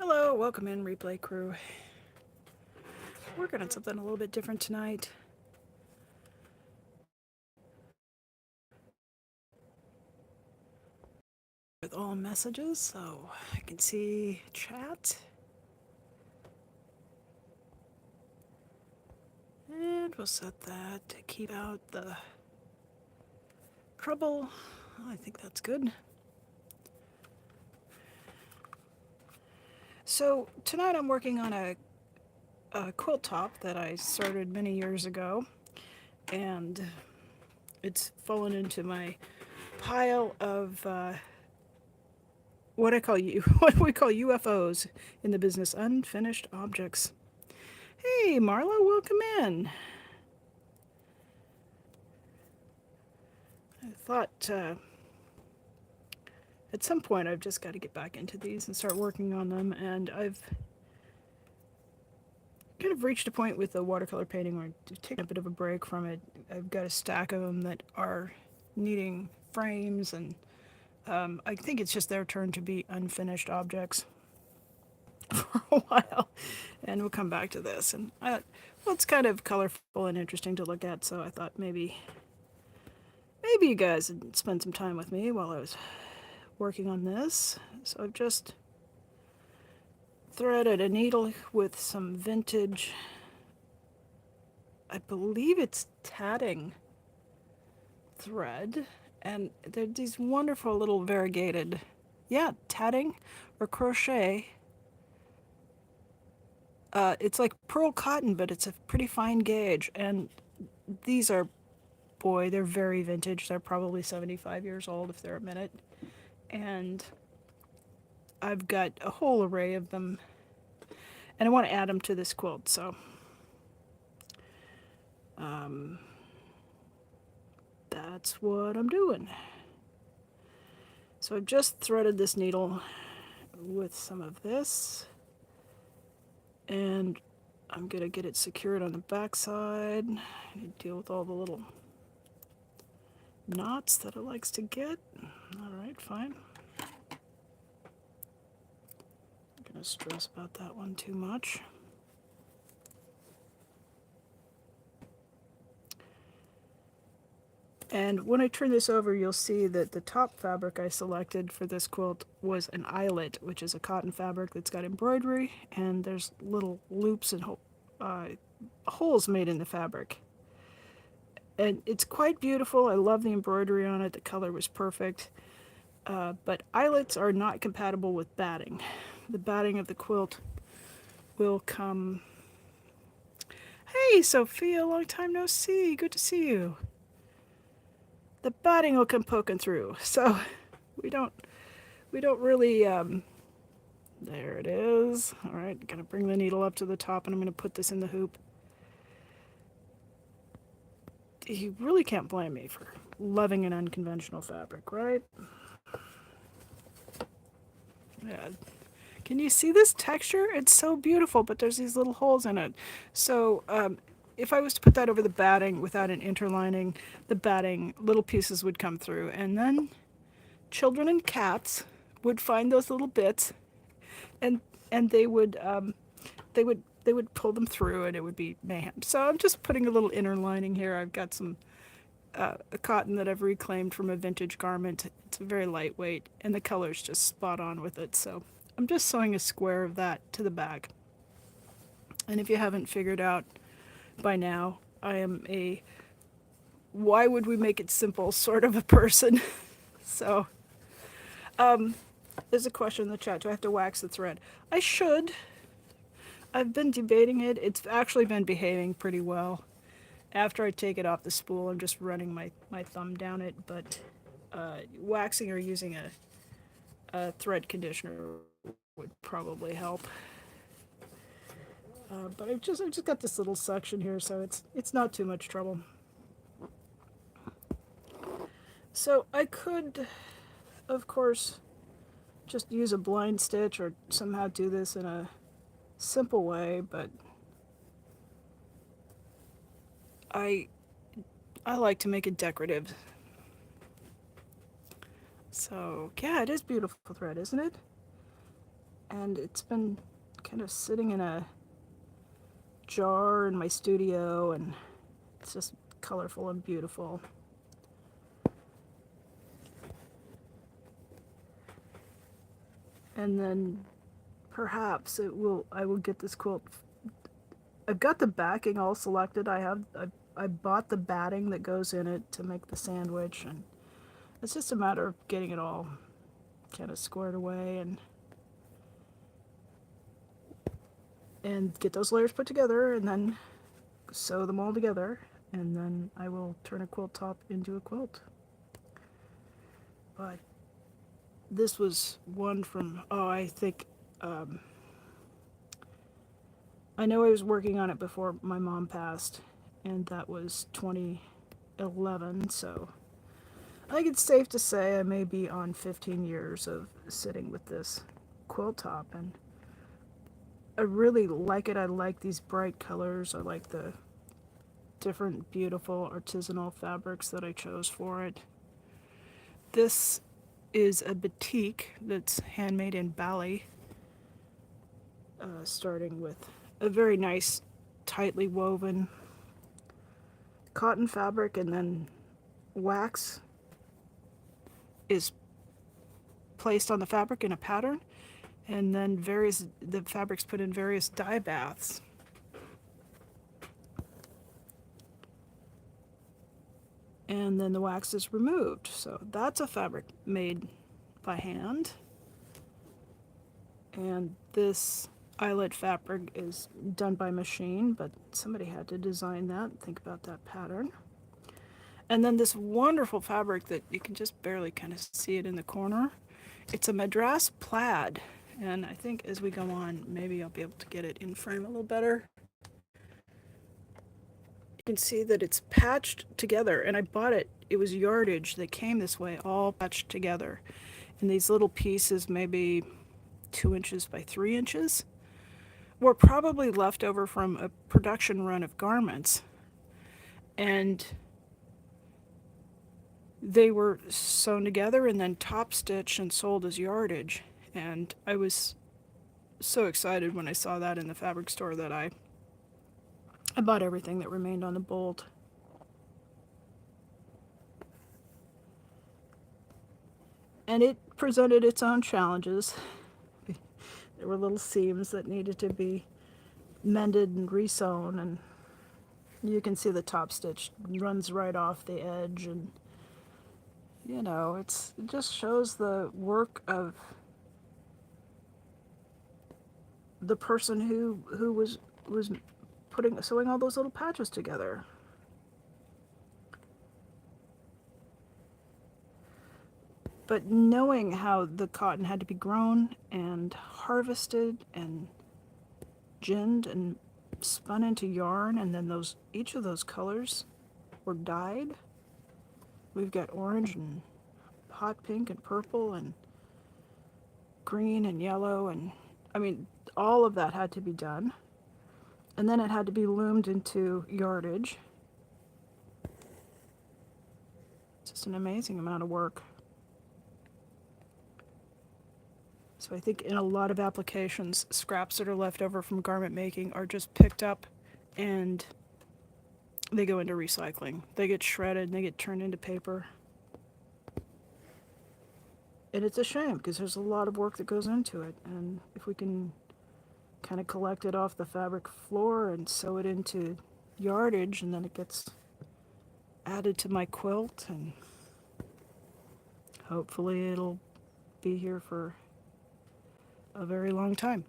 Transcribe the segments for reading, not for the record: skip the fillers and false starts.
Hello, welcome in, replay crew. Working on something a little bit different tonight. With all messages, so I can see chat. And we'll set that to keep out the trouble. I think that's good. So tonight I'm working on a quilt top that I started many years ago, and it's fallen into my pile of what I call what we call UFOs in the business, unfinished objects. Hey, Marla, welcome in. I thought at some point I've just got to get back into these and start working on them, and I've kind of reached a point with the watercolor painting where I've taken a bit of a break from it. I've got a stack of them that are needing frames, and I think it's just their turn to be unfinished objects for a while, and we'll come back to this. And well, it's kind of colorful and interesting to look at, so I thought maybe you guys would spend some time with me while I was working on this. So I've just threaded a needle with some vintage, I believe it's tatting thread, and they're these wonderful little variegated, yeah, tatting or crochet. It's like pearl cotton, but it's a pretty fine gauge, and these are, boy, they're very vintage. They're probably 75 years old if they're a minute, and I've got a whole array of them, and I want to add them to this quilt, so that's what I'm doing. So I've just threaded this needle with some of this, and I'm gonna get it secured on the back side. I need to deal with all the little knots that it likes to get. All right, fine. I'm gonna stress about that one too much. And when I turn this over, you'll see that the top fabric I selected for this quilt was an eyelet, which is a cotton fabric that's got embroidery, and there's little loops and holes made in the fabric. And it's quite beautiful. I love the embroidery on it. The color was perfect. But eyelets are not compatible with batting. The batting of the quilt will come. Hey, Sophia, long time no see. Good to see you. The batting will come poking through. So we don't really. There it is. All right, gonna bring the needle up to the top, and I'm gonna put this in the hoop. You really can't blame me for loving an unconventional fabric, right? Yeah. Can you see this texture? It's so beautiful, but there's these little holes in it. So if I was to put that over the batting without an interlining, the batting little pieces would come through, and then children and cats would find those little bits, and and they would pull them through, and it would be mayhem. So I'm just putting a little interlining here. I've got some a cotton that I've reclaimed from a vintage garment. It's very lightweight, and the color's just spot on with it. So I'm just sewing a square of that to the back. And if you haven't figured out by now, I am a why would we make it simple sort of a person. So there's a question in the chat. Do I have to wax the thread? I should. I've been debating it. It's actually been behaving pretty well. After I take it off the spool, I'm just running my thumb down it, but waxing or using a thread conditioner would probably help. But I've just got this little section here, so it's not too much trouble. So I could, of course, just use a blind stitch or somehow do this in a simple way, but I like to make it decorative. So yeah, it is beautiful thread, isn't it? and it's been kind of sitting in a jar in my studio, and it's just colorful and beautiful. And then perhaps I will get this quilt. I've got the backing all selected. I bought the batting that goes in it to make the sandwich, and it's just a matter of getting it all kind of squared away and get those layers put together, and then sew them all together, and then I will turn a quilt top into a quilt. But this was one from, I think, I know I was working on it before my mom passed, and that was 2011, so I think it's safe to say I may be on 15 years of sitting with this quilt top, and I really like it. I like these bright colors. I like the different beautiful artisanal fabrics that I chose for it. This is a batik that's handmade in Bali, starting with a very nice, tightly woven cotton fabric, and then wax is placed on the fabric in a pattern, and then the fabric's put in various dye baths. And then the wax is removed. So that's a fabric made by hand. And this eyelet fabric is done by machine, but somebody had to design that and think about that pattern. And then this wonderful fabric that you can just barely kind of see it in the corner. It's a Madras plaid. And I think as we go on, maybe I'll be able to get it in frame a little better. You can see that it's patched together, and I bought it. It was yardage that came this way, all patched together. And these little pieces, maybe 2 inches by 3 inches, were probably left over from a production run of garments. And they were sewn together and then top stitched and sold as yardage. And I was so excited when I saw that in the fabric store that I bought everything that remained on the bolt. And it presented its own challenges. There were little seams that needed to be mended and resewn, and you can see the top stitch runs right off the edge, and it just shows the work of the person who was sewing all those little patches together. But knowing how the cotton had to be grown and harvested and ginned and spun into yarn, and then each of those colors were dyed. We've got orange and hot pink and purple and green and yellow, and all of that had to be done. And then it had to be loomed into yardage. It's just an amazing amount of work. So I think in a lot of applications, scraps that are left over from garment making are just picked up and they go into recycling. They get shredded and they get turned into paper. And it's a shame because there's a lot of work that goes into it. And if we can kind of collect it off the fabric floor and sew it into yardage, and then it gets added to my quilt, and hopefully it'll be here for a very long time.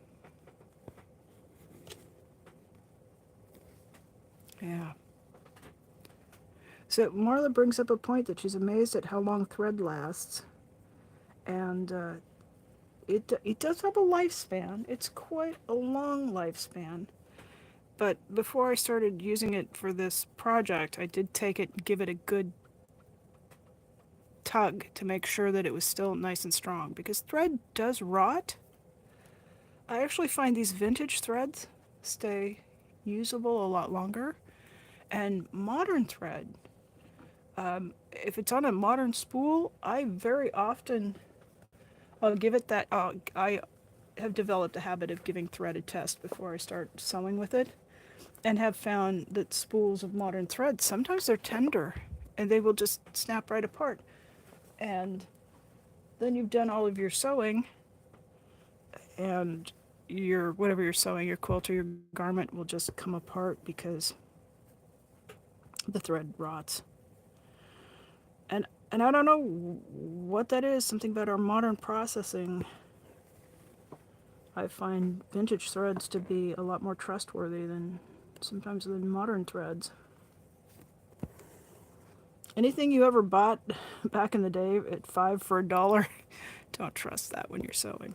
Yeah. So Marla brings up a point that she's amazed at how long thread lasts, and it does have a lifespan. It's quite a long lifespan. But before I started using it for this project, I did take it and give it a good tug to make sure that it was still nice and strong, because thread does rot. I actually find these vintage threads stay usable a lot longer. And modern thread, if it's on a modern spool, I very often I'll give it that. I have developed a habit of giving thread a test before I start sewing with it, and have found that spools of modern thread, sometimes they're tender and they will just snap right apart. And then you've done all of your sewing, and your whatever you're sewing, your quilt or your garment will just come apart because the thread rots. And I don't know what that is, something about our modern processing. I find vintage threads to be a lot more trustworthy than sometimes than modern threads. Anything you ever bought back in the day at 5 for $1, don't trust that when you're sewing.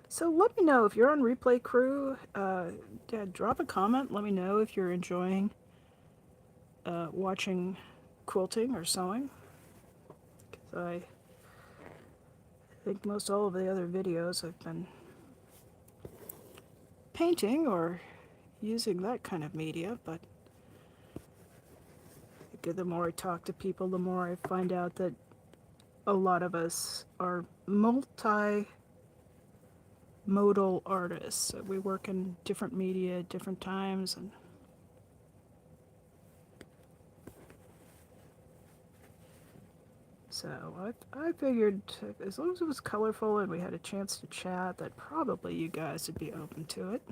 So let me know if you're on Replay Crew. Drop a comment. Let me know if you're enjoying watching quilting or sewing. 'Cause I think most all of the other videos I've been painting or using that kind of media, but the more I talk to people, the more I find out that a lot of us are multi-modal artists. We work in different media at different times, and so I figured as long as it was colorful and we had a chance to chat, that probably you guys would be open to it.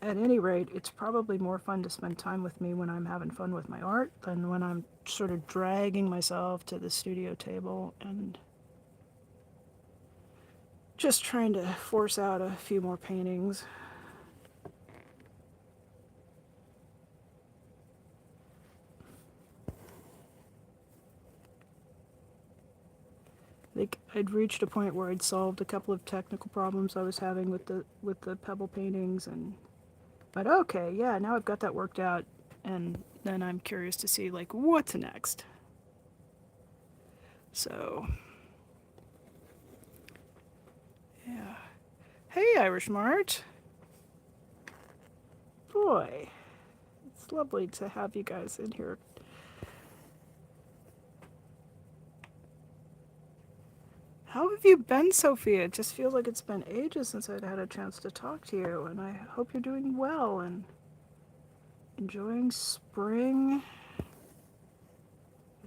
At any rate, it's probably more fun to spend time with me when I'm having fun with my art than when I'm sort of dragging myself to the studio table and just trying to force out a few more paintings. I think I'd reached a point where I'd solved a couple of technical problems I was having with the pebble paintings, and but okay, yeah, now I've got that worked out, and then I'm curious to see like what's next. So yeah. Hey, Irish Mart. Boy, it's lovely to have you guys in here. How have you been, Sophia? It just feels like it's been ages since I'd had a chance to talk to you, and I hope you're doing well and enjoying spring.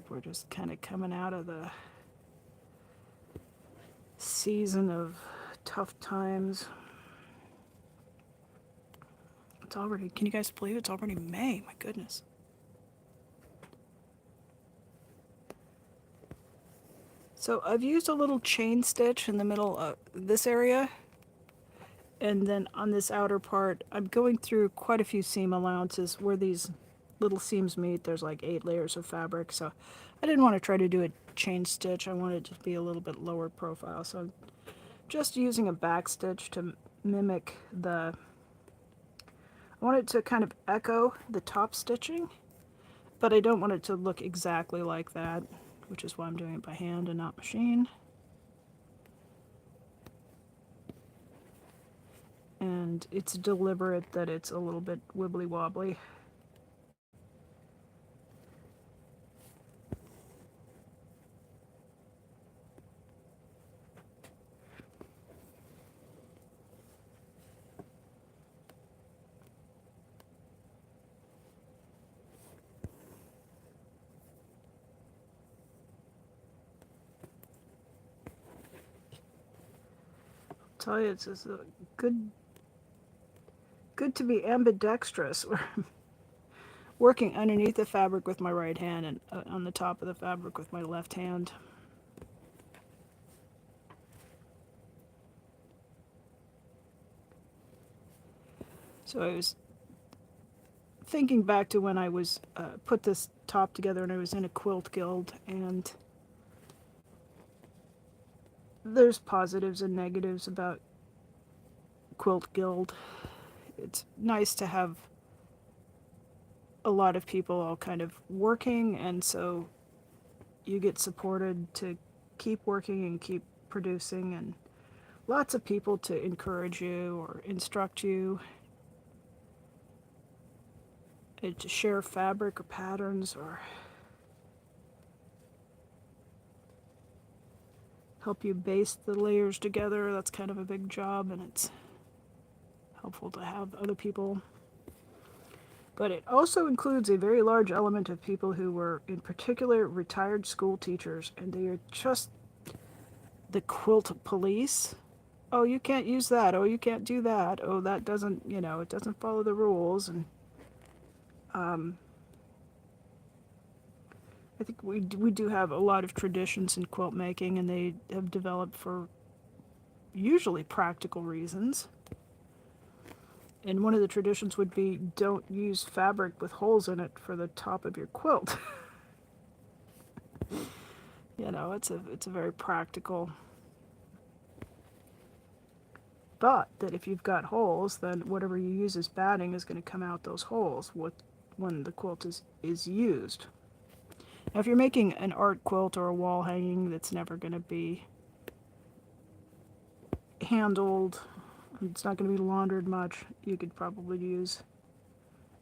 We're just kind of coming out of the season of tough times. It's already, can you guys believe it's already May? My goodness. So I've used a little chain stitch in the middle of this area, and then on this outer part, I'm going through quite a few seam allowances where these little seams meet. There's like 8 layers of fabric, so I didn't want to try to do a chain stitch. I wanted it to be a little bit lower profile, so I'm just using a back stitch to mimic the, I want it to kind of echo the top stitching, but I don't want it to look exactly like that, which is why I'm doing it by hand and not machine. And it's deliberate that it's a little bit wibbly wobbly. I'll tell you, it's a good to be ambidextrous. Working underneath the fabric with my right hand and on the top of the fabric with my left hand. So I was thinking back to when I was put this top together and I was in a quilt guild, and there's positives and negatives about quilt guild. It's nice to have a lot of people all kind of working, and so you get supported to keep working and keep producing, and lots of people to encourage you or instruct you. to share fabric or patterns or help you base the layers together. That's kind of a big job, and it's helpful to have other people. But it also includes a very large element of people who were, in particular, retired school teachers, and they are just the quilt police. Oh, you can't use that. Oh, you can't do that. Oh, that doesn't, it doesn't follow the rules. And I think we do have a lot of traditions in quilt making, and they have developed for usually practical reasons. And one of the traditions would be don't use fabric with holes in it for the top of your quilt. It's a very practical thought that if you've got holes, then whatever you use as batting is going to come out those holes when the quilt is used. Now, if you're making an art quilt or a wall hanging that's never going to be handled, it's not going to be laundered much, you could probably use,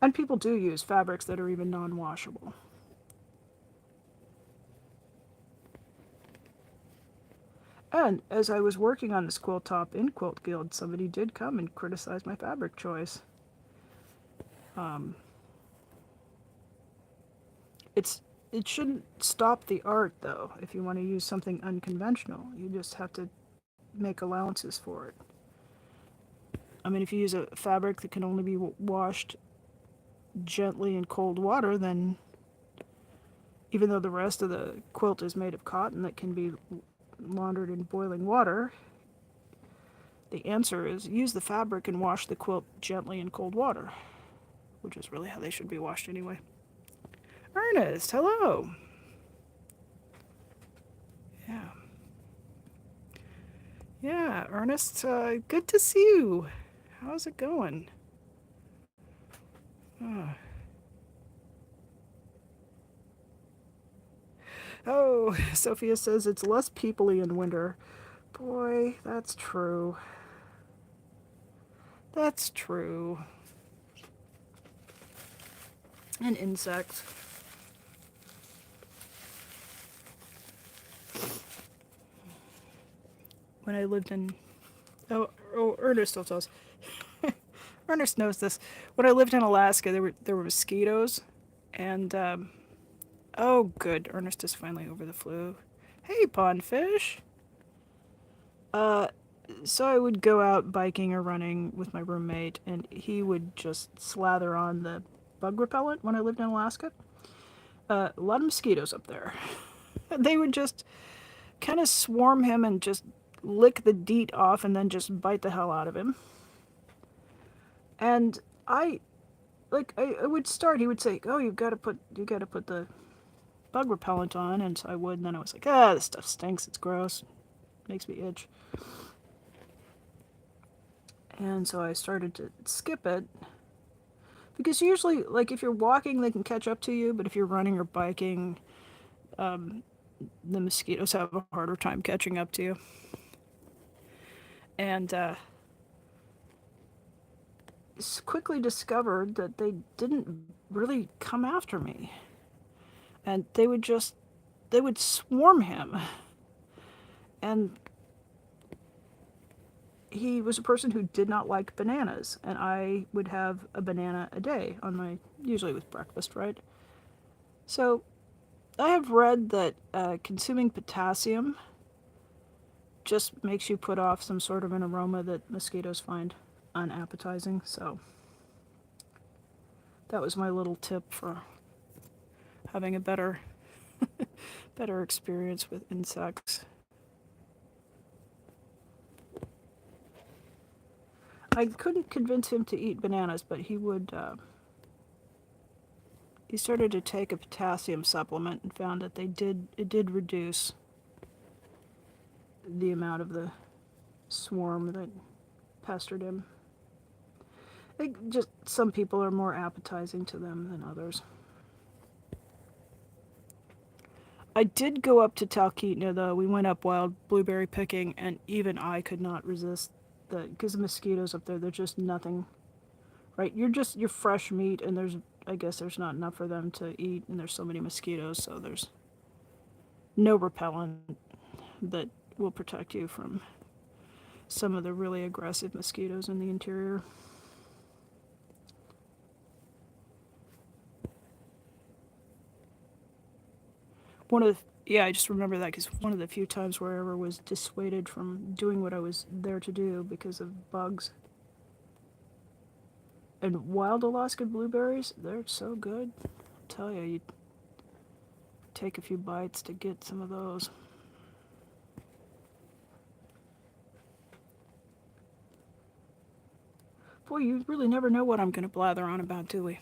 and people do use fabrics that are even non-washable. And as I was working on this quilt top in Quilt Guild, somebody did come and criticize my fabric choice. It shouldn't stop the art, though. If you want to use something unconventional, you just have to make allowances for it. I mean, if you use a fabric that can only be washed gently in cold water, then even though the rest of the quilt is made of cotton that can be laundered in boiling water, the answer is use the fabric and wash the quilt gently in cold water, which is really how they should be washed anyway. Ernest, hello. Yeah, Ernest, good to see you. How's it going? Oh, Sophia says it's less peoply in winter. Boy, that's true. That's true. And insects. When I lived in... Oh, Ernest will tell us. Ernest knows this. When I lived in Alaska, there were mosquitoes, and oh, good. Ernest is finally over the flu. Hey, pondfish. So I would go out biking or running with my roommate, and he would just slather on the bug repellent when I lived in Alaska. A lot of mosquitoes up there. They would just kind of swarm him and just lick the DEET off and then just bite the hell out of him. And I would start, he would say, oh, you gotta put the bug repellent on, and so I would, and then I was like, this stuff stinks, it's gross, makes me itch. And so I started to skip it, because usually, like, if you're walking, they can catch up to you, but if you're running or biking, the mosquitoes have a harder time catching up to you. And quickly discovered that they didn't really come after me, and they would swarm him. And he was a person who did not like bananas, and I would have a banana a day usually with breakfast, right? So I have read that consuming potassium just makes you put off some sort of an aroma that mosquitoes find unappetizing. So that was my little tip for having a better experience with insects. I couldn't convince him to eat bananas, but he would. He started to take a potassium supplement and found that it did reduce the amount of the swarm that pestered him. Just some people are more appetizing to them than others. I did go up to Talkeetna, though. We went up wild blueberry picking, and even I could not resist because the mosquitoes up there, they're just nothing, right? You're fresh meat, and there's I guess there's not enough for them to eat, and there's so many mosquitoes, so there's no repellent that will protect you from some of the really aggressive mosquitoes in the interior. Yeah, I just remember that because one of the few times where I ever was dissuaded from doing what I was there to do because of bugs. And wild Alaska blueberries, they're so good. I tell you, you take a few bites to get some of those. Boy, you really never know what I'm going to blather on about, do we?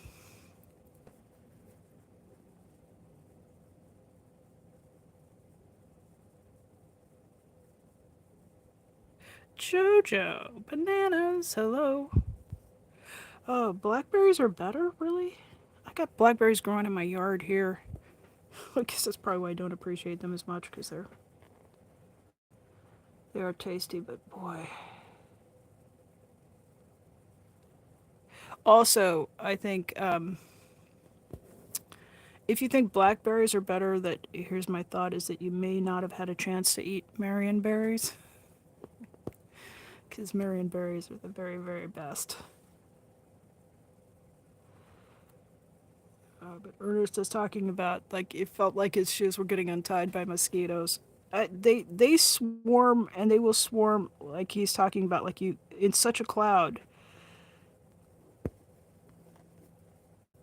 Jojo, bananas, hello. Oh, blackberries are better, really? I got blackberries growing in my yard here. I guess that's probably why I don't appreciate them as much, because they are tasty, but boy. Also, I think if you think blackberries are better, that here's my thought is that you may not have had a chance to eat Marion berries, because Marion berries are the very, very best. But Ernest is talking about like it felt like his shoes were getting untied by mosquitoes. They swarm, and they will swarm like he's talking about, like you in such a cloud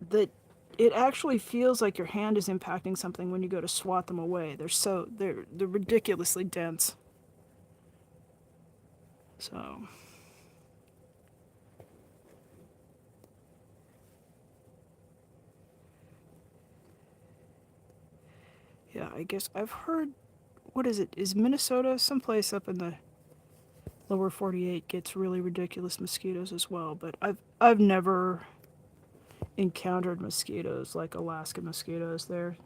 that it actually feels like your hand is impacting something when you go to swat them away. They're ridiculously dense. So yeah, I guess I've heard, what is it? Is Minnesota someplace up in the lower 48 gets really ridiculous mosquitoes as well, but I've never encountered mosquitoes like Alaska mosquitoes there.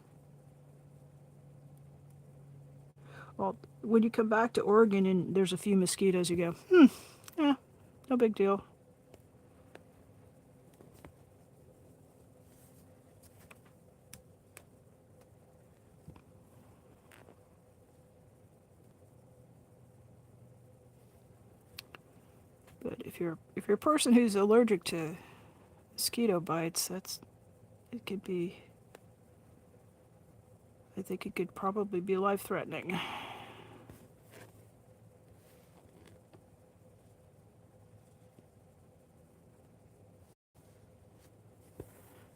Well, when you come back to Oregon and there's a few mosquitoes, you go, yeah, no big deal. But if you're a person who's allergic to mosquito bites, it could be. I think it could probably be life-threatening.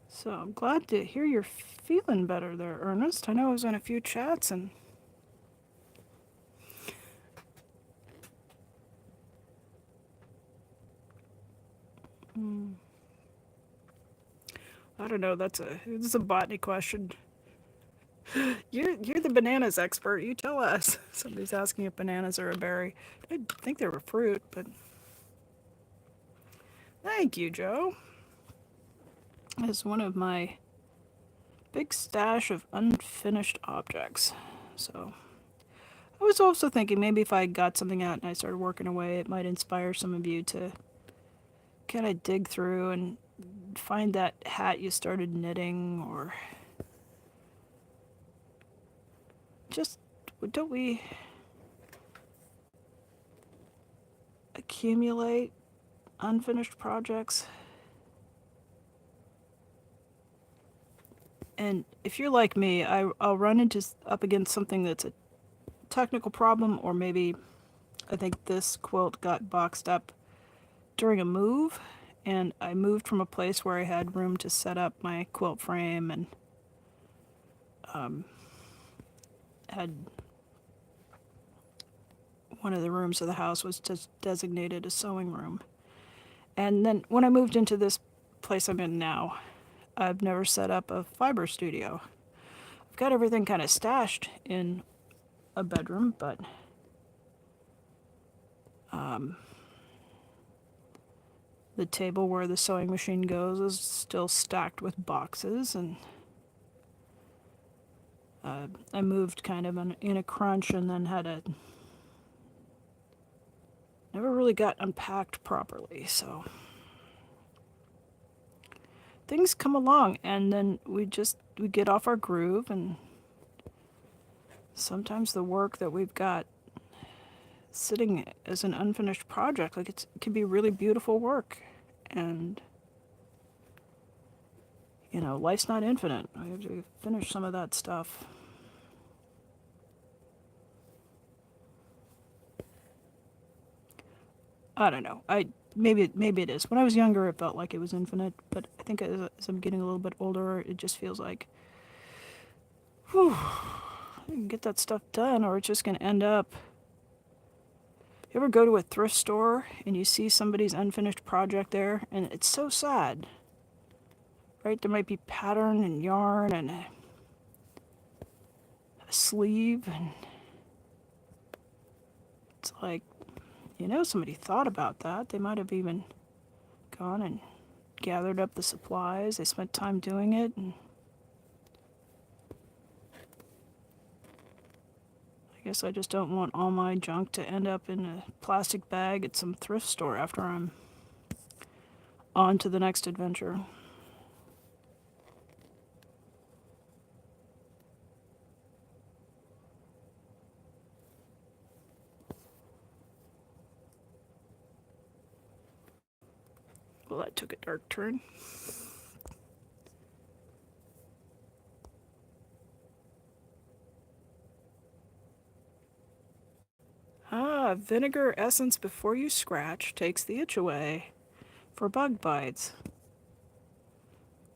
So I'm glad to hear you're feeling better there, Ernest. I know I was in a few chats and I don't know. This is a botany question. You're the bananas expert. You tell us. Somebody's asking if bananas are a berry. I think they're a fruit, but thank you, Joe. It's one of my big stash of unfinished objects. So I was also thinking maybe if I got something out and I started working away, it might inspire some of you to kind of dig through and find that hat you started knitting, or just don't we accumulate unfinished projects? And if you're like me, I'll run up against something that's a technical problem, or maybe I think this quilt got boxed up during a move, and I moved from a place where I had room to set up my quilt frame and had one of the rooms of the house was just designated a sewing room. And then when I moved into this place I'm in now, I've never set up a fiber studio. I've got everything kind of stashed in a bedroom, but the table where the sewing machine goes is still stacked with boxes, and I moved kind of in a crunch, and then never really got unpacked properly. So things come along, and then we get off our groove, and sometimes the work that we've got sitting as an unfinished project, like it can be really beautiful work, and life's not infinite. I have to finish some of that stuff. I don't know. Maybe it is. When I was younger, it felt like it was infinite, but I think as I'm getting a little bit older, it just feels like, whew, I can get that stuff done, or it's just gonna end up. You ever go to a thrift store and you see somebody's unfinished project there, and it's so sad, right? There might be pattern and yarn and a sleeve, and it's like, somebody thought about that. They might have even gone and gathered up the supplies. They spent time doing it, and I guess I just don't want all my junk to end up in a plastic bag at some thrift store after I'm on to the next adventure. Well, that took a dark turn. Vinegar essence before you scratch takes the itch away for bug bites.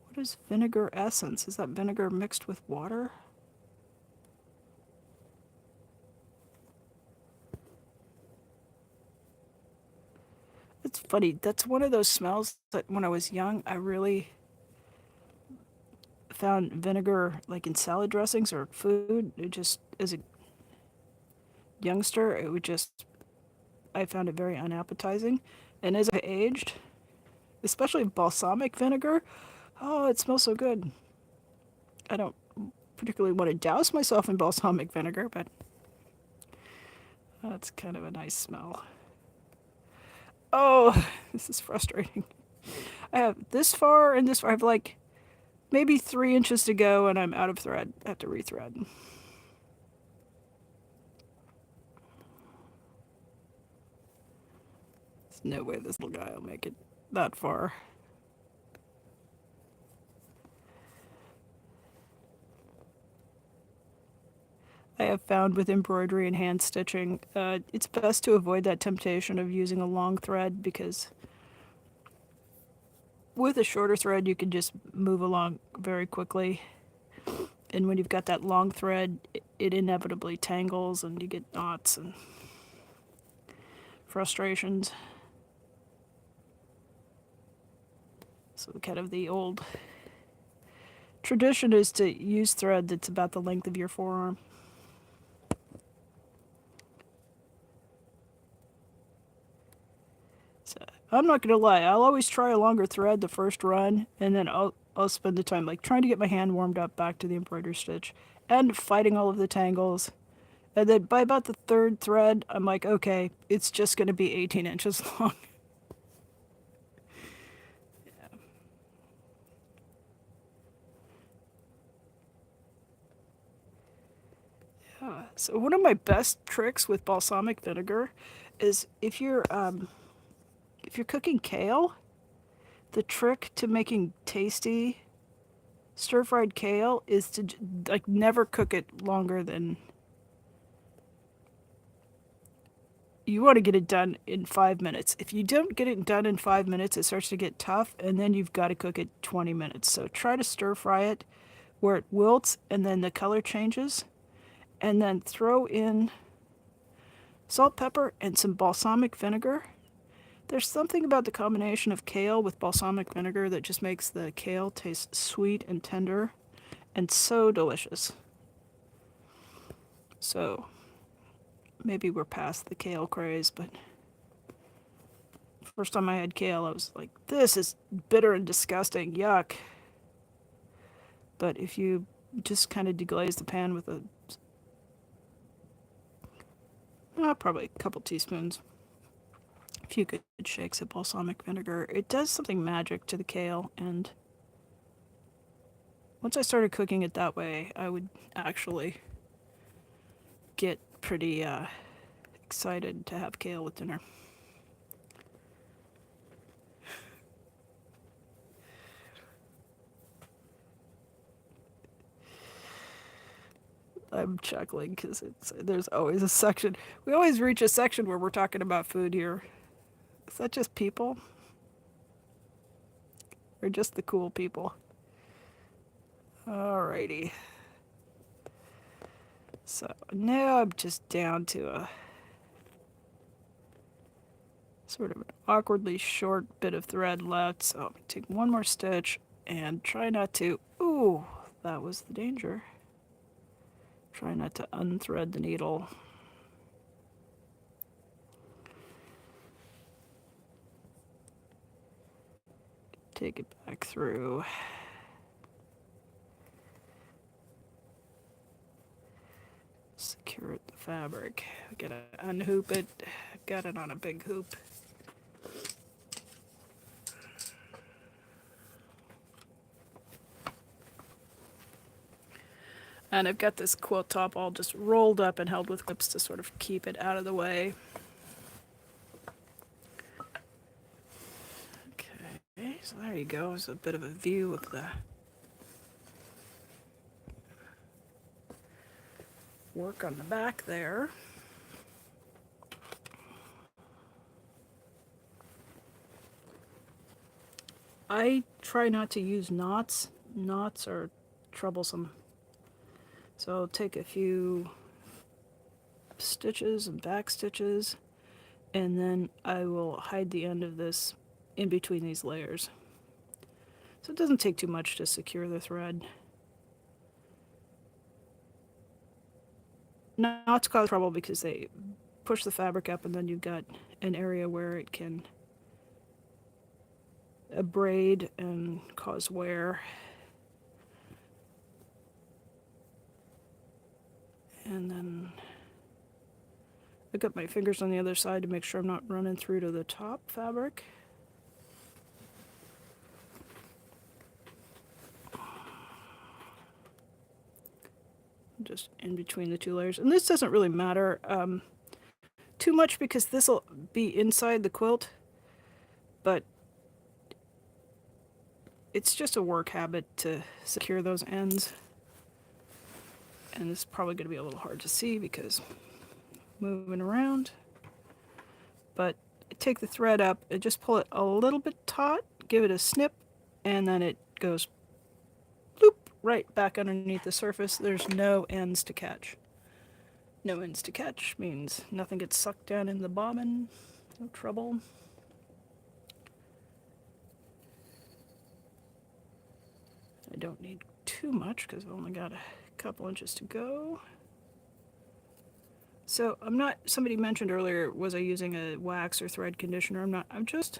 What is vinegar essence? Is that vinegar mixed with water? It's funny. That's one of those smells that when I was young, I really found vinegar like in salad dressings or food. It just, as a youngster, it would just, I found it very unappetizing. And as I aged, especially balsamic vinegar, oh, it smells so good. I don't particularly want to douse myself in balsamic vinegar, but that's kind of a nice smell. Oh, this is frustrating. I have this far and this far. I have like maybe 3 inches to go, and I'm out of thread. I have to rethread. There's no way this little guy will make it that far. I have found with embroidery and hand stitching, it's best to avoid that temptation of using a long thread, because with a shorter thread you can just move along very quickly. And when you've got that long thread, it inevitably tangles and you get knots and frustrations. So kind of the old tradition is to use thread that's about the length of your forearm. So I'm not gonna lie, I'll always try a longer thread the first run, and then I'll spend the time like trying to get my hand warmed up back to the embroidery stitch and fighting all of the tangles. And then by about the third thread, I'm like, okay, it's just gonna be 18 inches long. So one of my best tricks with balsamic vinegar is if you're cooking kale, the trick to making tasty stir-fried kale is to like never cook it longer than, you want to get it done in 5 minutes. If you don't get it done in 5 minutes, it starts to get tough, and then you've got to cook it 20 minutes. So try to stir fry it where it wilts and then the color changes, and then throw in salt, pepper, and some balsamic vinegar. There's something about the combination of kale with balsamic vinegar that just makes the kale taste sweet and tender and so delicious. So maybe we're past the kale craze, but first time I had kale, I was like, this is bitter and disgusting, yuck. But if you just kind of deglaze the pan with probably a couple teaspoons, a few good shakes of balsamic vinegar, it does something magic to the kale, and once I started cooking it that way, I would actually get pretty excited to have kale with dinner. I'm chuckling because there's always a section. We always reach a section where we're talking about food here. Is that just people? Or just the cool people? Alrighty. So now I'm just down to a sort of an awkwardly short bit of thread left. So I'm going to take one more stitch and try not to... Ooh, that was the danger. Try not to unthread the needle. Take it back through. Secure the fabric. I gotta unhoop it. Got it on a big hoop. And I've got this quilt top all just rolled up and held with clips to sort of keep it out of the way. Okay, so there you go. There's a bit of a view of the work on the back there. I try not to use knots. Knots are troublesome. So I'll take a few stitches and back stitches, and then I will hide the end of this in between these layers. So it doesn't take too much to secure the thread. Knots cause trouble because they push the fabric up and then you've got an area where it can abrade and cause wear. And then I got my fingers on the other side to make sure I'm not running through to the top fabric. Just in between the two layers. And this doesn't really matter too much because this will be inside the quilt, but it's just a work habit to secure those ends. And this is probably going to be a little hard to see because moving around. But take the thread up and just pull it a little bit taut, give it a snip, and then it goes bloop right back underneath the surface. There's no ends to catch. No ends to catch means nothing gets sucked down in the bobbin. No trouble. I don't need too much because I've only got a couple inches to go. So I'm not, somebody mentioned earlier, was I using a wax or thread conditioner? I'm not, I'm just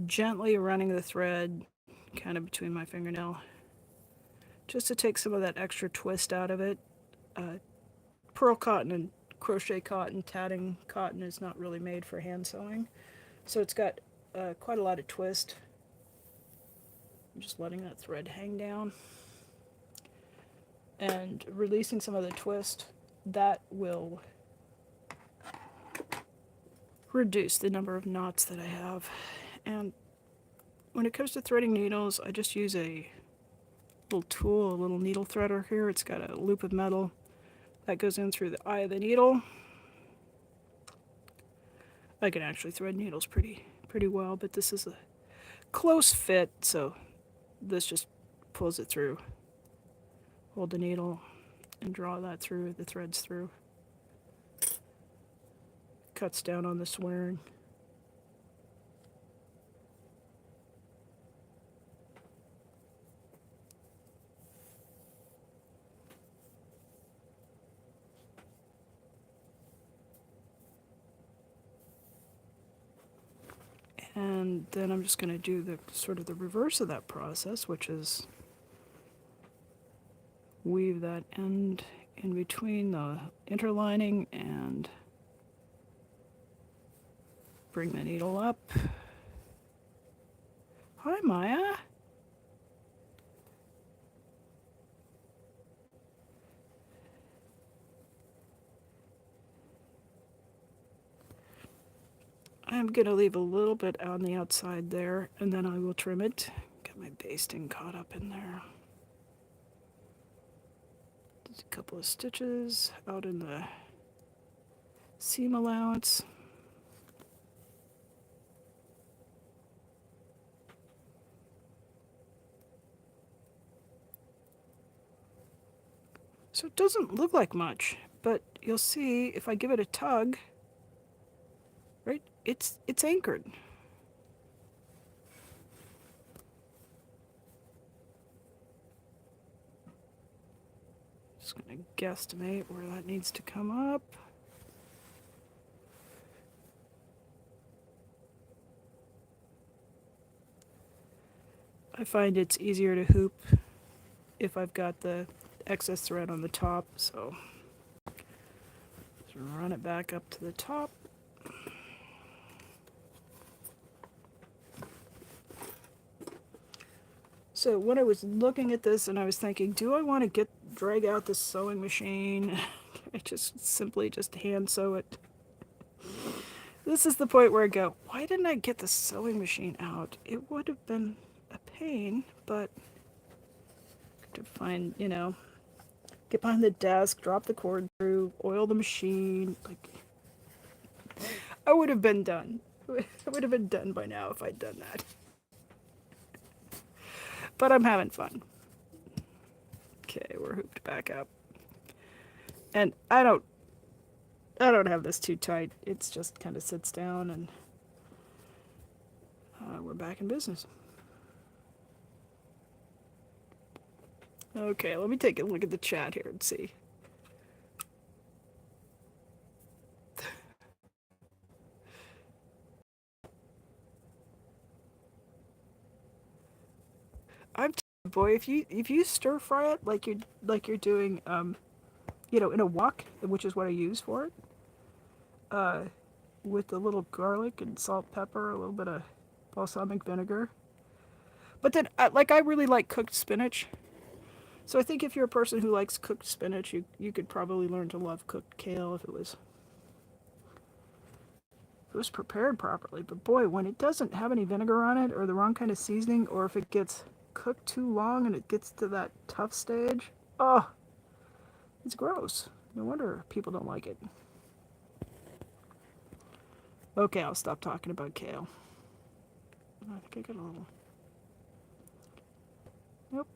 gently running the thread kind of between my fingernail just to take some of that extra twist out of it. Pearl cotton and crochet cotton, tatting cotton is not really made for hand sewing. So it's got quite a lot of twist. I'm just letting that thread hang down and releasing some of the twist. That will reduce the number of knots that I have. And when it comes to threading needles, I just use a little tool, a little needle threader here. It's got a loop of metal that goes in through the eye of the needle. I can actually thread needles pretty well, but this is a close fit, so this just pulls it through. Hold the needle and draw that through, the threads through. Cuts down on the swearing. And then I'm just going to do the sort of the reverse of that process, which is weave that end in between the interlining and bring the needle up. Hi, Maya. I'm going to leave a little bit on the outside there, and then I will trim it. Got my basting caught up in there. Just a couple of stitches out in the seam allowance. So it doesn't look like much, but you'll see if I give it a tug, right? It's anchored. Just gonna guesstimate where that needs to come up. I find it's easier to hoop if I've got the excess thread on the top, so just run it back up to the top. So when I was looking at this and I was thinking, do I want to drag out this sewing machine? I just simply just hand sew it. This is the point where I go, why didn't I get the sewing machine out? It would have been a pain, but to find, you know, get behind the desk, drop the cord through, oil the machine, like, I would have been done. I would have been done by now if I'd done that. But I'm having fun. Okay, we're hooped back up. And I don't have this too tight. It's just kind of sits down, and we're back in business. Okay, let me take a look at the chat here and see. Boy, if you stir fry it like you're doing you know, in a wok, which is what I use for it, with a little garlic and salt, pepper, a little bit of balsamic vinegar. But then, like, I really like cooked spinach. So I think if you're a person who likes cooked spinach, you could probably learn to love cooked kale if it was prepared properly. But boy, when it doesn't have any vinegar on it, or the wrong kind of seasoning, or if it gets cooked too long and it gets to that tough stage, oh, it's gross. No wonder people don't like it. Okay, I'll stop talking about kale. I think I got a little... Nope.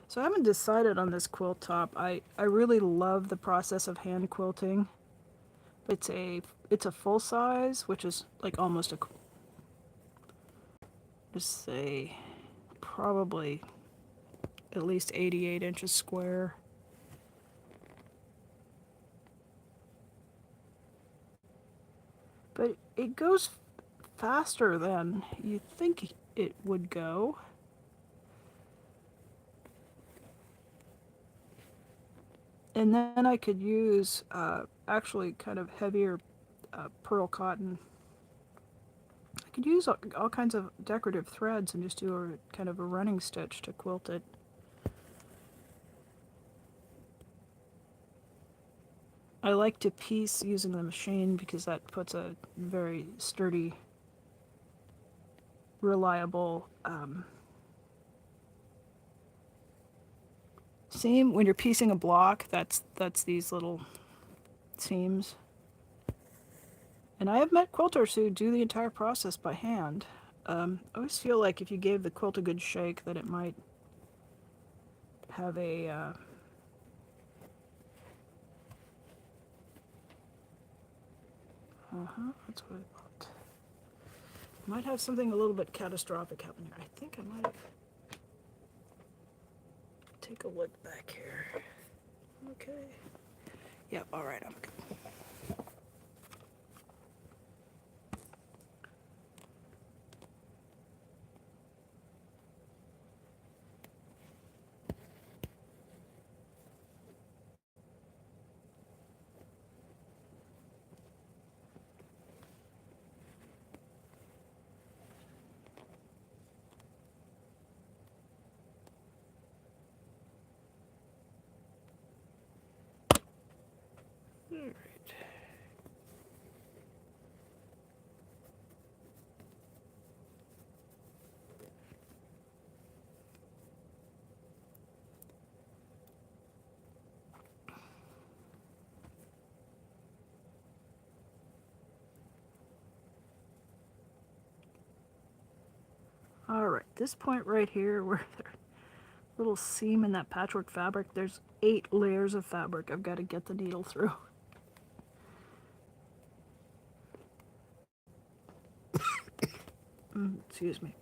So I haven't decided on this quilt top. I really love the process of hand quilting. It's a full size, which is like almost a, just say, probably at least 88 inches square. But it goes faster than you think it would go. And then I could use actually kind of heavier pearl cotton. I could use all kinds of decorative threads and just do a kind of a running stitch to quilt it. I like to piece using the machine because that puts a very sturdy, reliable seam. When you're piecing a block, that's these little seams. And I have met quilters who do the entire process by hand. I always feel like if you gave the quilt a good shake, that it might have a that's what I thought. Might have something a little bit catastrophic happening. I think I might have. Take a look back here. Okay. Yep, alright, I'm good. this point right here, where there's a little seam in that patchwork fabric, there's 8 layers of fabric I've got to get the needle through. Excuse me.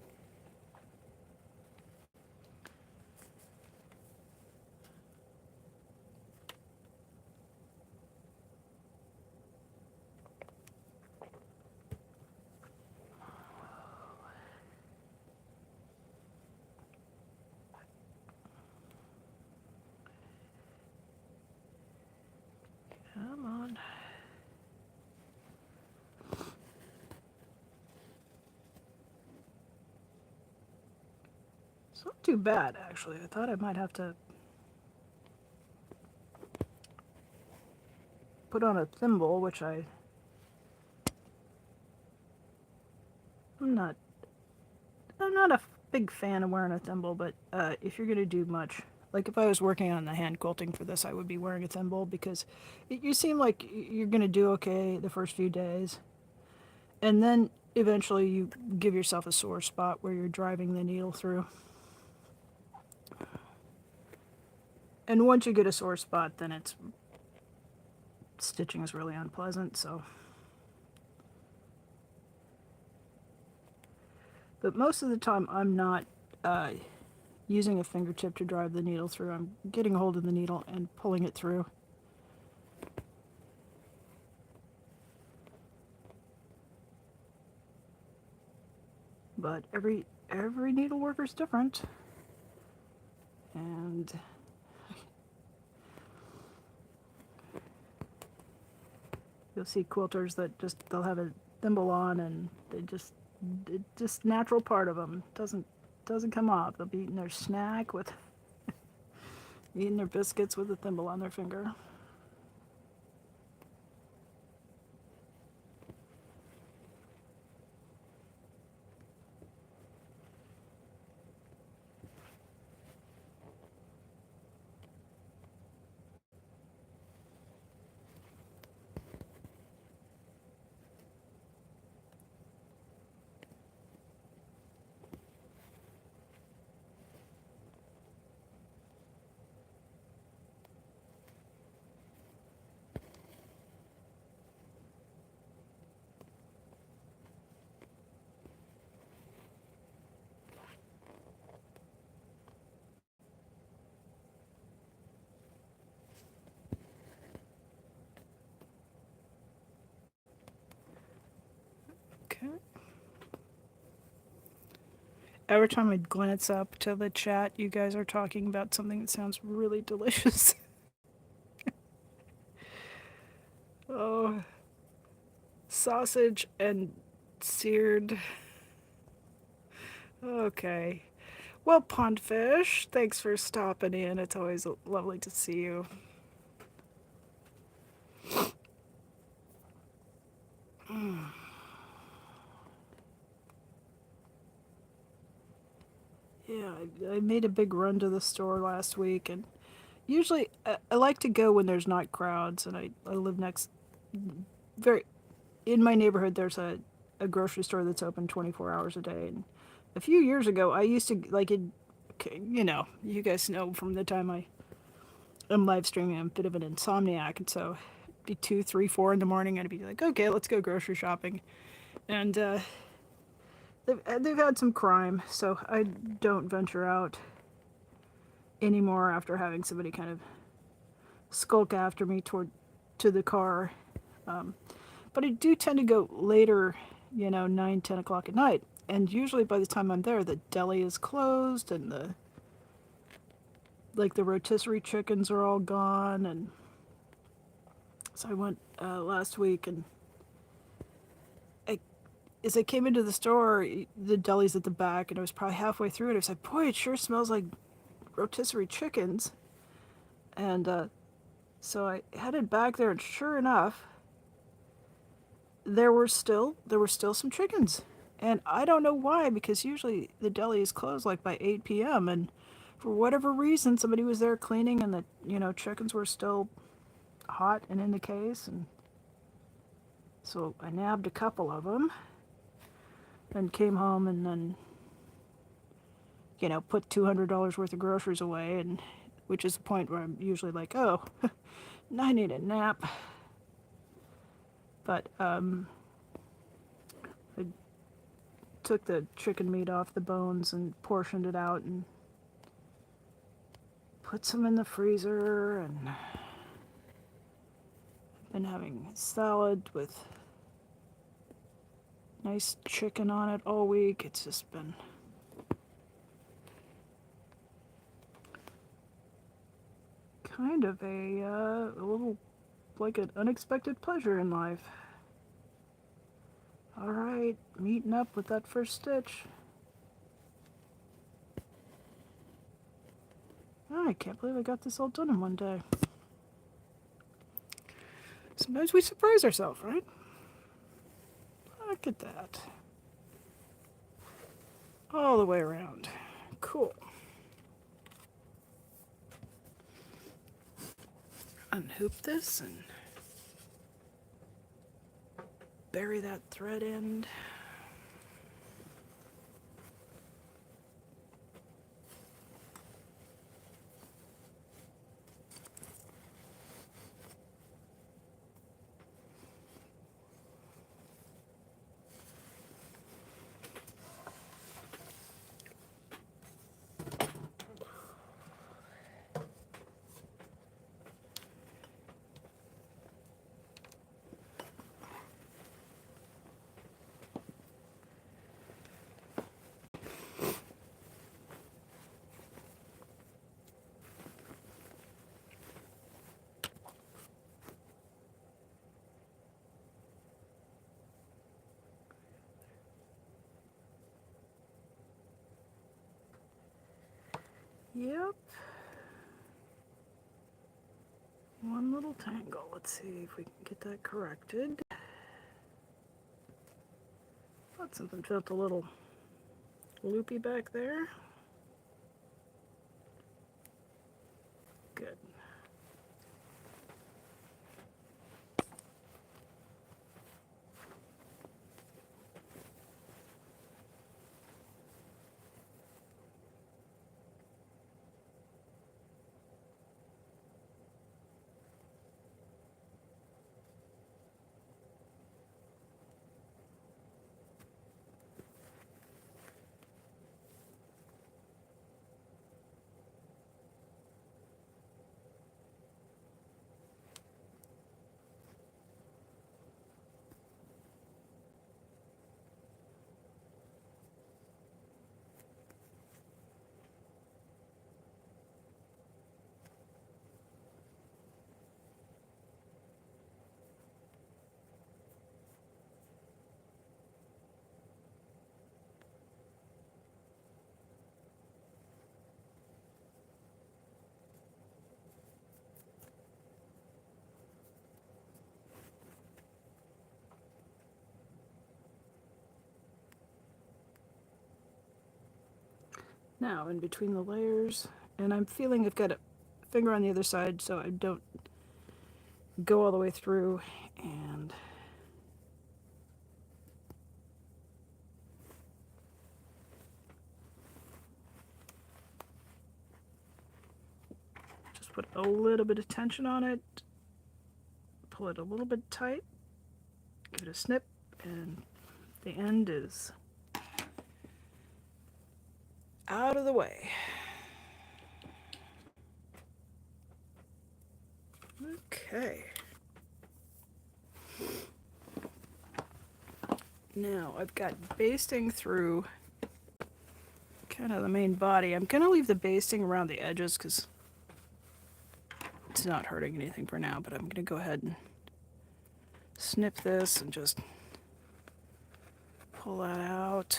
Come on. It's not too bad, actually. I thought I might have to put on a thimble, which I'm not a big fan of wearing a thimble, but if you're going to do much, like if I was working on the hand quilting for this, I would be wearing a thimble because you seem like you're going to do okay the first few days. And then eventually you give yourself a sore spot where you're driving the needle through. And once you get a sore spot, then stitching is really unpleasant, so. But most of the time I'm not using a fingertip to drive the needle through. I'm getting a hold of the needle and pulling it through. But every needleworker is different. And you'll see quilters that they'll have a thimble on and it's just natural part of them. Doesn't come off. They'll be eating their snack with eating their biscuits with a thimble on their finger. Okay. Every time I glance up to the chat, you guys are talking about something that sounds really delicious. Oh, sausage and seared. Okay. Well, Pondfish, thanks for stopping in. It's always lovely to see you. Yeah, I made a big run to the store last week, and usually I like to go when there's not crowds, and I live next, very, in my neighborhood, there's a grocery store that's open 24 hours a day. And a few years ago, I used to, like, you guys know from the time I'm live streaming, I'm a bit of an insomniac, and so it'd be 2, 3, 4 in the morning, and I'd be like, okay, let's go grocery shopping. And they've had some crime, so I don't venture out anymore after having somebody kind of skulk after me to the car. But I do tend to go later, 9, 10 o'clock at night. And usually by the time I'm there, the deli is closed and the rotisserie chickens are all gone. And so I went last week, and as I came into the store, the deli's at the back, and I was probably halfway through it. I was like, boy, it sure smells like rotisserie chickens. And so I headed back there, and sure enough, there were still some chickens. And I don't know why, because usually the deli is closed like by 8 p.m. And for whatever reason, somebody was there cleaning, and the chickens were still hot and in the case. And so I nabbed a couple of them and came home, and then you know, put $200 worth of groceries away, and which is the point where I'm usually like, oh, I need a nap. But I took the chicken meat off the bones and portioned it out and put some in the freezer, and been having salad with nice chicken on it all week. It's just been kind of a little like an unexpected pleasure in life. Alright, meeting up with that first stitch. Oh, I can't believe I got this all done in one day. Sometimes we surprise ourselves, right? Look at that. All the way around. Cool. Unhoop this and bury that thread end. Yep. One little tangle. Let's see if we can get that corrected. Thought something felt a little loopy back there. Good. Now, in between the layers, and I'm feeling I've got a finger on the other side so I don't go all the way through, and just put a little bit of tension on it, pull it a little bit tight, give it a snip, and the end is out of the way. Okay. Now I've got basting through kind of the main body. I'm going to leave the basting around the edges because it's not hurting anything for now, but I'm going to go ahead and snip this and just pull that out.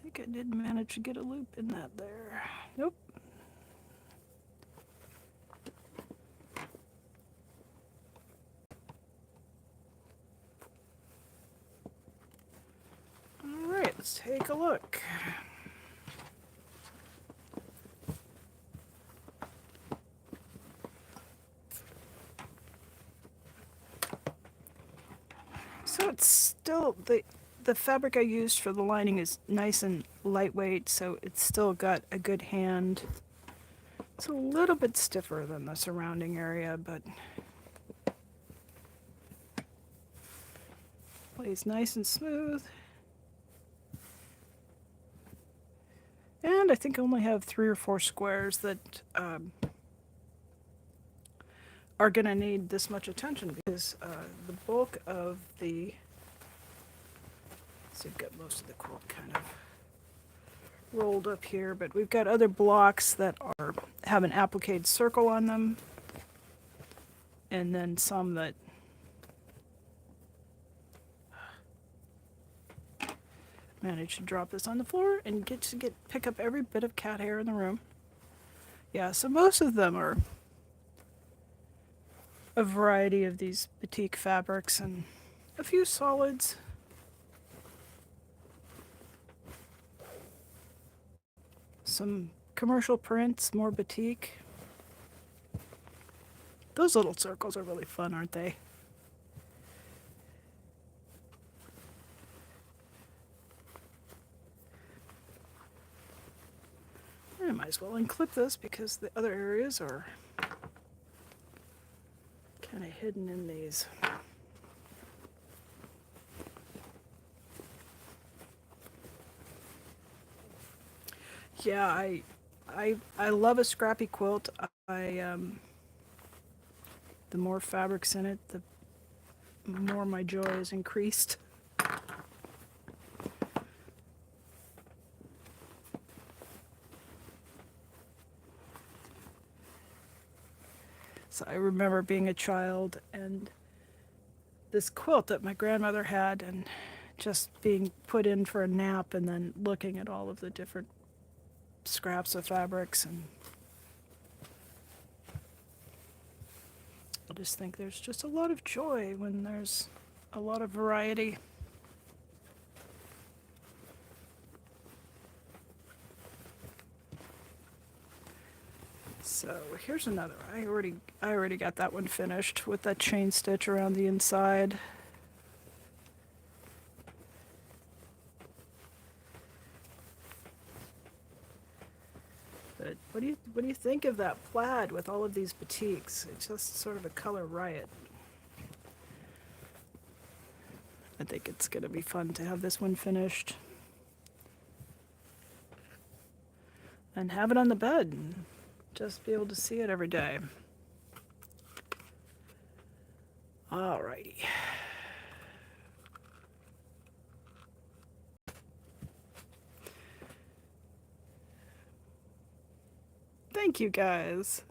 I think I did manage to get a loop in that there. Nope. All right, let's take a look. So it's still the fabric I used for the lining is nice and lightweight, so it's still got a good hand. It's a little bit stiffer than the surrounding area, but plays nice and smooth. And I think I only have 3 or 4 squares that are going to need this much attention because the bulk of the... So we've got most of the quilt kind of rolled up here, but we've got other blocks that have an applique circle on them, and then some that managed to drop this on the floor and pick up every bit of cat hair in the room. Yeah, so most of them are a variety of these batik fabrics and a few solids. Some commercial prints, more batik. Those little circles are really fun, aren't they? I might as well unclip this because the other areas are kind of hidden in these. Yeah, I love a scrappy quilt. The more fabrics in it, the more my joy is increased. So I remember being a child and this quilt that my grandmother had and just being put in for a nap and then looking at all of the different scraps of fabrics, and I just think there's just a lot of joy when there's a lot of variety. So here's another. I already got that one finished with that chain stitch around the inside. But what do you think of that plaid with all of these batiks? It's just sort of a color riot. I think it's going to be fun to have this one finished and have it on the bed and just be able to see it every day. Alrighty. Thank you guys.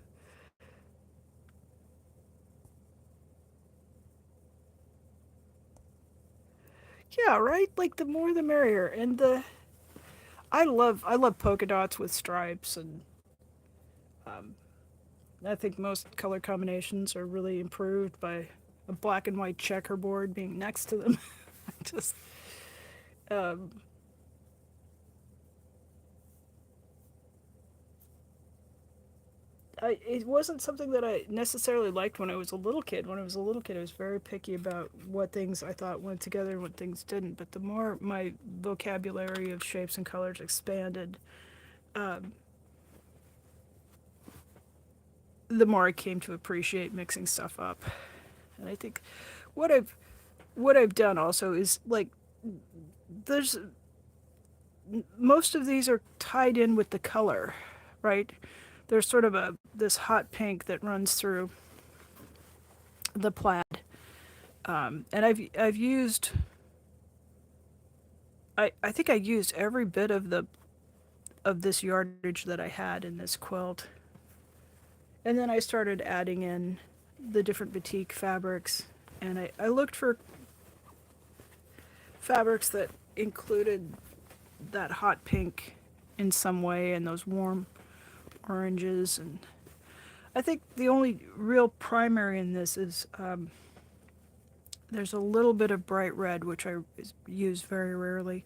Yeah, right? Like the more the merrier. And I love polka dots with stripes, and I think most color combinations are really improved by a black and white checkerboard being next to them. Just um, it wasn't something that I necessarily liked when I was a little kid. When I was a little kid, I was very picky about what things I thought went together and what things didn't. But the more my vocabulary of shapes and colors expanded, the more I came to appreciate mixing stuff up. And I think what I've done also is like there's most of these are tied in with the color, right? There's sort of this hot pink that runs through the plaid, and I've used. I think I used every bit of this yardage that I had in this quilt, and then I started adding in the different batik fabrics, and I looked for fabrics that included that hot pink in some way and those warm oranges. And I think the only real primary in this is there's a little bit of bright red, which I use very rarely.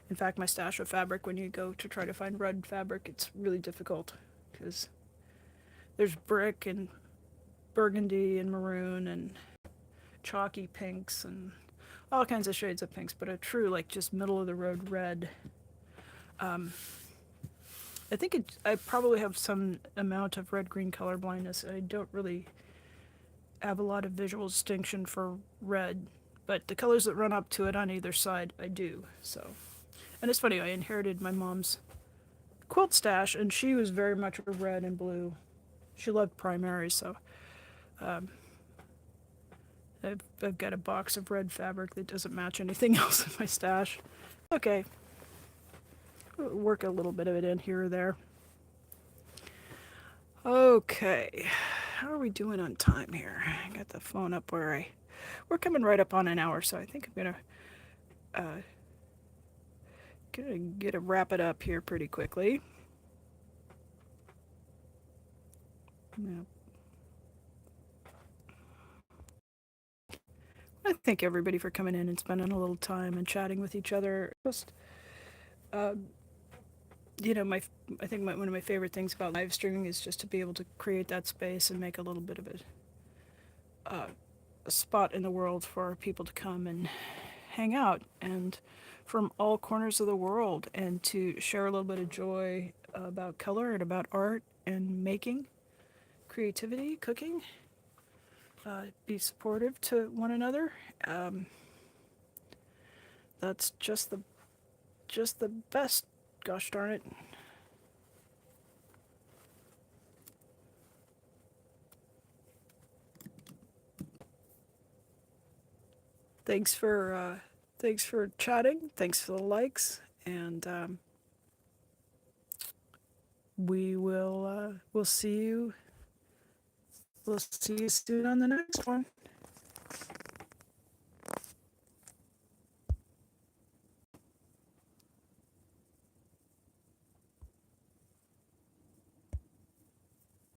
In fact, my stash of fabric, when you go to try to find red fabric, it's really difficult because there's brick and burgundy and maroon and chalky pinks and all kinds of shades of pinks, but a true like just middle of the road red. Um, I think I probably have some amount of red green color blindness. I don't really have a lot of visual distinction for red, but the colors that run up to it on either side, I do. So, and it's funny, I inherited my mom's quilt stash, and she was very much a red and blue. She loved primaries, so um, I've got a box of red fabric that doesn't match anything else in my stash. Okay, work a little bit of it in here or there. Okay, how are we doing on time here? I got the phone up we're coming right up on an hour, so I think I'm gonna get to wrap it up here pretty quickly. Yeah. I thank everybody for coming in and spending a little time and chatting with each other. Just, uh, you know, I think one of my favorite things about live streaming is just to be able to create that space and make a little bit of a spot in the world for people to come and hang out and from all corners of the world and to share a little bit of joy about color and about art and making, creativity, cooking, be supportive to one another. Um, that's just the best. Gosh darn it. Thanks for chatting. Thanks for the likes, and we'll see you. We'll see you soon on the next one.